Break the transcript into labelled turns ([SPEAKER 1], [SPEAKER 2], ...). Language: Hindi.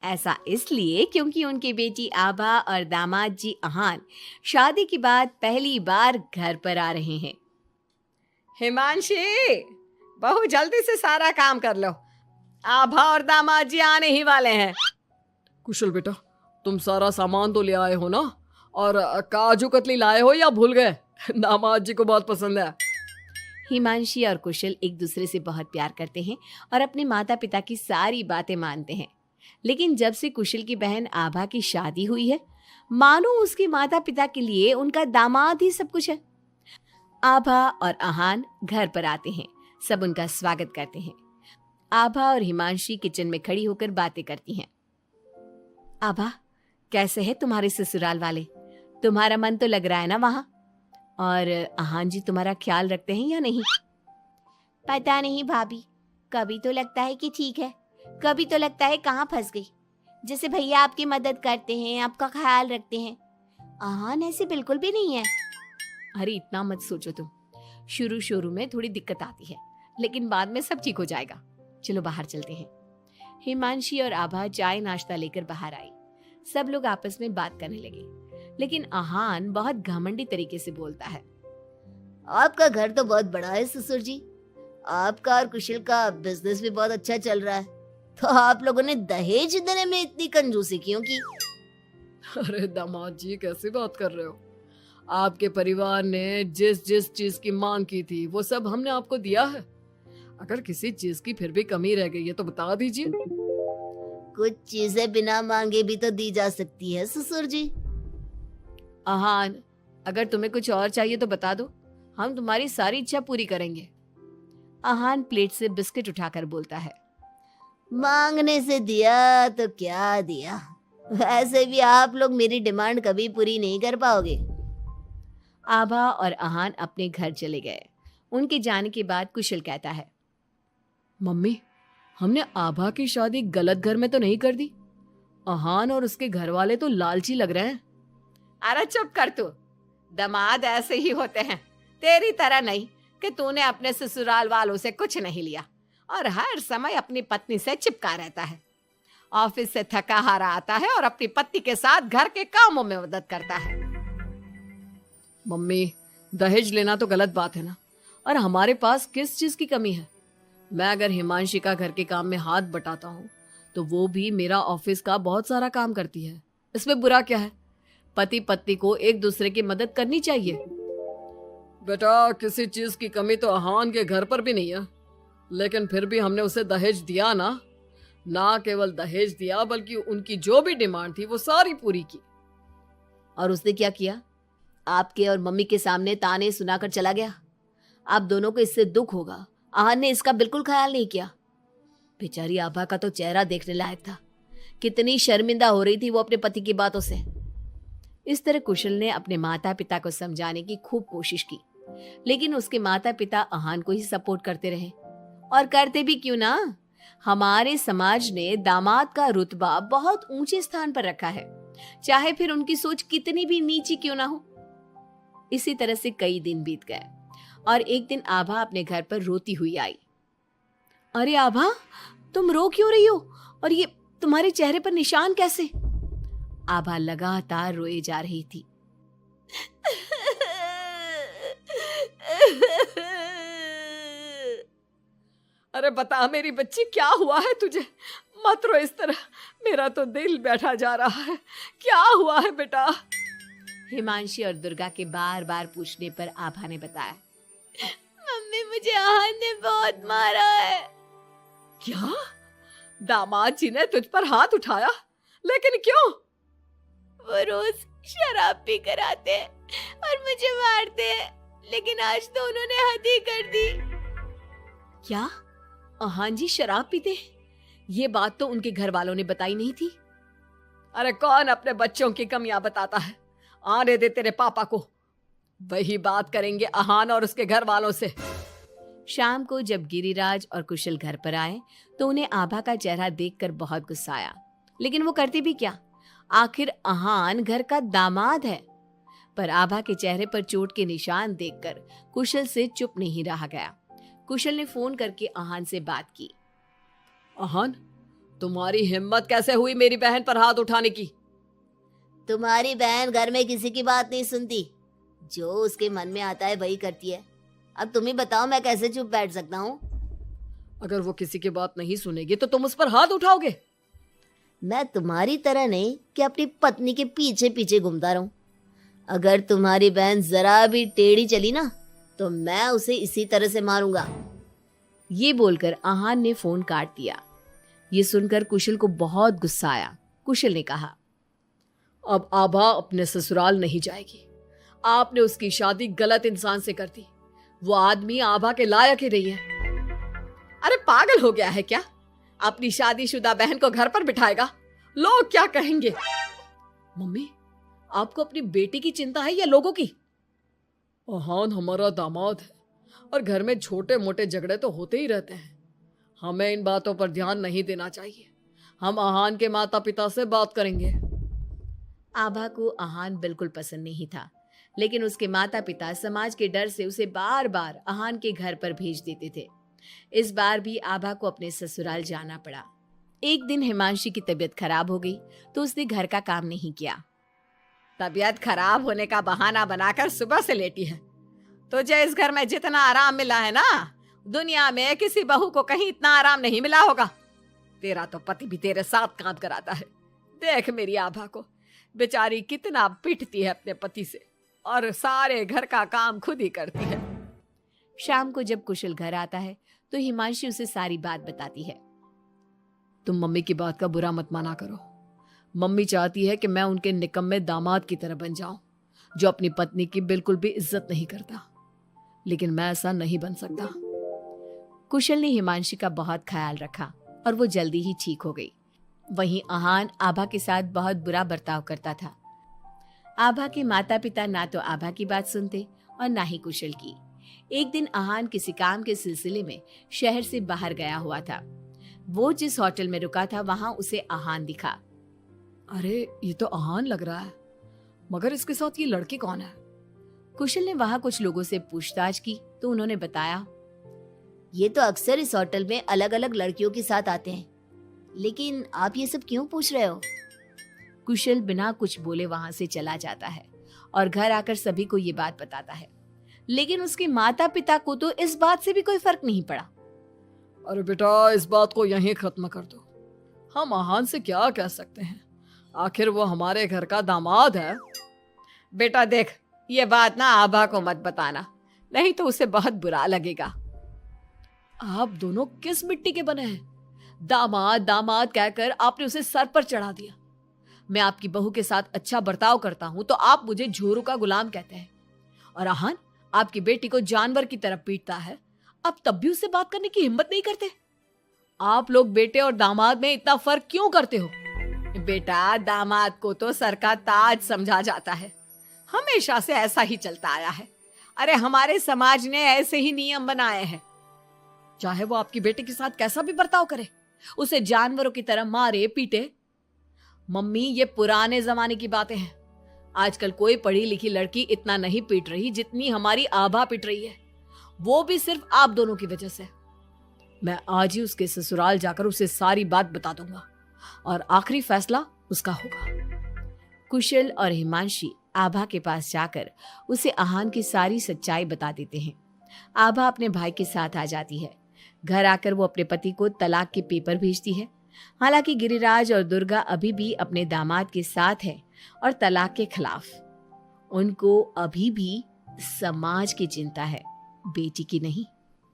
[SPEAKER 1] ऐसा इसलिए क्योंकि उनकी बेटी आभा और दामाद जी अहान शादी के बाद पहली बार घर पर आ रहे हैं। हिमांशी, बहू जल्दी से सारा काम कर लो, आभा और दामाद जी आने ही वाले हैं।
[SPEAKER 2] कुशल बेटा, तुम सारा सामान तो ले आए हो ना? और काजू कतली लाए हो या भूल गए? दामाद जी को बहुत पसंद है।
[SPEAKER 1] हिमांशी और कुशल एक दूसरे से बहुत प्यार करते हैं और अपने माता पिता की सारी बातें मानते हैं। लेकिन जब से कुशल की बहन आभा की शादी हुई है, मानो उसके माता पिता के लिए उनका दामाद ही सब कुछ है। आभा और अहान घर पर आते हैं, सब उनका स्वागत करते हैं। आभा और हिमांशी किचन में खड़ी होकर बातें करती हैं। आभा, कैसे है तुम्हारे ससुराल वाले? तुम्हारा मन तो लग रहा है ना वहां? और अहान जी तुम्हारा ख्याल रखते हैं या नहीं?
[SPEAKER 3] पता नहीं भाभी, कभी तो लगता है कि ठीक है, कभी तो लगता है कहाँ फंस गई। जैसे भैया आपकी मदद करते हैं, आपका ख्याल रखते हैं, आहान ऐसे बिल्कुल भी नहीं है।
[SPEAKER 1] अरे इतना मत सोचो तुम। शुरू शुरू में थोड़ी दिक्कत आती है, लेकिन बाद में सब ठीक हो जाएगा। चलो बाहर चलते हैं। हिमांशी और आभा चाय नाश्ता लेकर बाहर आई। सब लोग आपस में बात करने लगे, लेकिन आहान बहुत घमंडी तरीके से बोलता है।
[SPEAKER 3] आपका घर तो बहुत बड़ा है ससुर जी, आपका और कुशल का बिजनेस भी बहुत अच्छा चल रहा है, तो आप लोगों ने दहेज देने में इतनी कंजूसी क्यों की?
[SPEAKER 2] अरे दामाद जी, कैसी बात कर रहे हो? आपके परिवार ने जिस जिस चीज की मांग की थी वो सब हमने आपको दिया है। अगर किसी चीज की फिर भी कमी रह गई है तो बता दीजिए।
[SPEAKER 3] कुछ चीजें बिना मांगे भी तो दी जा सकती है ससुर जी।
[SPEAKER 1] आहान, अगर तुम्हें कुछ और चाहिए तो बता दो, हम तुम्हारी सारी इच्छा पूरी करेंगे। आहान प्लेट से बिस्किट उठाकर बोलता है।
[SPEAKER 3] मांगने से दिया तो क्या दिया, वैसे भी आप लोग मेरी डिमांड कभी पूरी नहीं कर पाओगे।
[SPEAKER 1] आभा और आहान अपने घर चले गए। उनके जाने के बाद कुशल कहता है।
[SPEAKER 2] मम्मी, हमने आभा की शादी गलत घर में तो नहीं कर दी? आहान और उसके घर वाले तो लालची लग रहे हैं।
[SPEAKER 1] अरे चुप कर तू, दामाद ऐसे ही होते हैं, तेरी तरह नहीं कि तूने अपने ससुराल वालों से कुछ नहीं लिया और हर समय अपनी पत्नी से चिपका रहता है। ऑफिस से थका हारा आता है और अपनी पत्नी के साथ घर के कामों में मदद करता है।
[SPEAKER 2] मम्मी, दहेज लेना तो गलत बात है ना? और हमारे पास किस चीज की कमी है? मैं अगर हिमांशी का घर के काम में हाथ बटाता हूँ तो वो भी मेरा ऑफिस का बहुत सारा काम करती है। इसमें बुरा क्या है? पति पत्नी को एक दूसरे की मदद करनी चाहिए। बेटा, किसी चीज की कमी तो अहान के घर पर भी नहीं है, लेकिन फिर भी हमने उसे दहेज दिया ना केवल दहेज दिया बल्कि उनकी जो भी डिमांड थी वो सारी पूरी की।
[SPEAKER 3] और उसने क्या किया? आपके और मम्मी के सामने ताने सुनाकर चला गया। आप दोनों को इससे दुख होगा, आहान ने इसका बिल्कुल ख्याल नहीं किया। बेचारी आभा का तो चेहरा देखने लायक था, कितनी शर्मिंदा हो रही थी वो अपने पति की बातों से। इस तरह कुशल ने अपने माता पिता को समझाने की खूब कोशिश की, लेकिन उसके माता पिता आहान को ही सपोर्ट करते रहे। और करते भी क्यों ना, हमारे समाज ने दामाद का रुतबा बहुत ऊंचे स्थान पर रखा है, चाहे फिर उनकी सोच कितनी भी नीची क्यों ना हो। इसी तरह से कई दिन बीत गए और एक दिन आभा अपने घर पर रोती हुई आई। अरे आभा, तुम रो क्यों रही हो? और ये तुम्हारे चेहरे पर निशान कैसे? आभा लगातार रोए जा रही थी।
[SPEAKER 2] अरे बता मेरी बच्ची, क्या हुआ है तुझे? मत रो इस तरह, मेरा तो दिल बैठा जा रहा है। क्या हुआ है बेटा?
[SPEAKER 1] हिमांशी और दुर्गा के बार बार पूछने पर आभा ने बताया।
[SPEAKER 3] मम्मी, मुझे आहान ने बहुत मारा है।
[SPEAKER 2] क्या? दामाद जी ने तुझ पर हाथ उठाया? लेकिन क्यों?
[SPEAKER 3] वो रोज शराब पी कर आते हैं और मुझे मारते हैं, लेकिन आज तो उन्होंने हद ही कर दी।
[SPEAKER 1] क्या आहान जी शराब पीते? ये बात तो उनके घर वालों ने बताई नहीं थी।
[SPEAKER 2] अरे कौन अपने बच्चों की कमियां बताता है? आने दे तेरे पापा को, वही बात करेंगे आहान और उसके घर वालों से।
[SPEAKER 1] शाम को जब गिरिराज और कुशल घर पर आए तो उन्हें आभा का चेहरा देखकर बहुत गुस्सा आया, लेकिन वो करते भी क्या, आखिर आहान घर का दामाद है। पर आभा के चेहरे पर चोट के निशान देखकर कुशल से चुप नहीं रहा गया। कुशल ने फोन करके आहान से बात की।
[SPEAKER 2] आहान, तुम्हारी हिम्मत कैसे हुई मेरी बहन पर हाथ उठाने की?
[SPEAKER 3] तुम्हारी बहन घर में किसी की बात नहीं सुनती, जो उसके मन में आता है वही करती है। अब तुम ही बताओ मैं कैसे चुप बैठ सकता हूँ?
[SPEAKER 2] अगर वो किसी की बात नहीं सुनेगी तो तुम उस पर हाथ उठाओगे?
[SPEAKER 3] मैं तुम्हारी तरह नहीं कि अपनी पत्नी के पीछे पीछे घूमता रहूं। अगर तुम्हारी बहन जरा भी टेढ़ी चली ना तो मैं उसे इसी तरह से मारूंगा।
[SPEAKER 1] ये बोलकर आहान ने फोन काट दिया। ये सुनकर कुशल को बहुत गुस्सा आया। कुशल ने कहा,
[SPEAKER 2] अब आभा अपने ससुराल नहीं जाएगी। आपने उसकी शादी गलत इंसान से कर दी। वो आदमी आभा के लायक ही नहीं है। अरे पागल हो गया है क्या? अपनी शादीशुदा बहन को घर पर बिठाएगा? लोग क्या कहेंगे? मम्मी, आपको अपनी बेटी की चिंता है या लोगों की? आहान हमारा दामाद है और घर में छोटे मोटे झगड़े तो होते ही रहते हैं। हमें इन बातों पर ध्यान नहीं देना चाहिए। हम आहान के माता पिता से बात करेंगे।
[SPEAKER 1] आभा को आहान बिल्कुल पसंद नहीं था, लेकिन उसके माता पिता समाज के डर से उसे बार बार आहान के घर पर भेज देते थे। इस बार भी आभा को अपने ससुराल जाना पड़ा। एक दिन हिमांशी की तबीयत खराब हो गई तो उसने घर का काम नहीं किया।
[SPEAKER 2] तबीयत खराब होने का बहाना बनाकर सुबह से लेटी है। तुझे इस घर में जितना आराम मिला है ना, दुनिया में किसी बहू को कहीं इतना आराम नहीं मिला होगा। तेरा तो पति भी तेरे साथ काम कराता है। देख मेरी आभा को, बेचारी कितना पिटती है अपने पति से और सारे घर का काम खुद ही करती है।
[SPEAKER 1] शाम को जब कुशल घर आता है तो हिमांशी उसे सारी बात बताती है।
[SPEAKER 2] तुम मम्मी की बात का बुरा मत माना करो। मम्मी चाहती है कि मैं उनके निकम्मे दामाद की तरह बन जाऊं, जो अपनी पत्नी की बिल्कुल भी इज्जत नहीं करता। लेकिन मैं ऐसा नहीं बन सकता।
[SPEAKER 1] कुशल ने हिमांशी का बहुत ख्याल रखा और वो जल्दी ही ठीक हो गई। वहीं आहान आभा के साथ बहुत बुरा बर्ताव करता था। आभा के माता पिता ना तो आभा की बात सुनते और ना ही कुशल की। एक दिन आहान किसी काम के सिलसिले में शहर से बाहर गया हुआ था। वो जिस होटल में रुका था वहां उसे आहान दिखा।
[SPEAKER 2] अरे ये तो आहान लग रहा है, मगर इसके साथ ये लड़की कौन है?
[SPEAKER 1] कुशल ने वहां कुछ लोगों से पूछताछ की तो उन्होंने बताया,
[SPEAKER 3] ये तो अक्सर इस होटल में अलग अलग लड़कियों के साथ आते हैं। लेकिन आप ये सब क्यों पूछ रहे हो?
[SPEAKER 1] कुशल बिना कुछ बोले वहां से चला जाता है और घर आकर सभी को ये बात बताता है। लेकिन उसके माता पिता को तो इस बात से भी कोई फर्क नहीं पड़ा।
[SPEAKER 2] अरे बेटा, इस बात को यहीं खत्म कर दो। हम आहान से क्या कह सकते हैं? आखिर वो हमारे घर का दामाद है। बेटा देख, ये बात ना आभा को मत बताना, नहीं तो उसे बहुत बुरा लगेगा। आप दोनों किस मिट्टी के बने हैं? दामाद दामाद कहकर आपने उसे सर पर चढ़ा दिया। मैं आपकी बहू के साथ अच्छा बर्ताव करता हूं तो आप मुझे झूरू का गुलाम कहते हैं। और आहान आपकी बेटी को जानवर की तरह पीटता है, आप तब भी उससे बात करने की हिम्मत नहीं करते। आप लोग बेटे और दामाद में इतना फर्क क्यों करते हो? बेटा, दामाद को तो सर का ताज समझा जाता है। हमेशा से ऐसा ही चलता आया है। अरे हमारे समाज ने ऐसे ही नियम बनाए हैं। चाहे वो आपकी बेटी के साथ कैसा भी बर्ताव करे, उसे जानवरों की तरह मारे पीटे। मम्मी, ये पुराने जमाने की बातें हैं। आजकल कोई पढ़ी लिखी लड़की इतना नहीं पीट रही जितनी हमारी आभा पीट रही है, वो भी सिर्फ आप दोनों की वजह से। मैं आज ही उसके ससुराल जाकर उसे सारी बात बता दूंगा और आखिरी फैसला उसका होगा।
[SPEAKER 1] कुशल और हिमांशी आभा के पास जाकर उसे आहान की सारी सच्चाई बता देते हैं। आभा अपने भाई के साथ आ जाती है। घर आकर वो अपने पति को तलाक के पेपर भेजती है। हालांकि गिरिराज और दुर्गा अभी भी अपने दामाद के साथ है और तलाक के खिलाफ। उनको अभी भी समाज की चिंता है, बेटी की नहीं।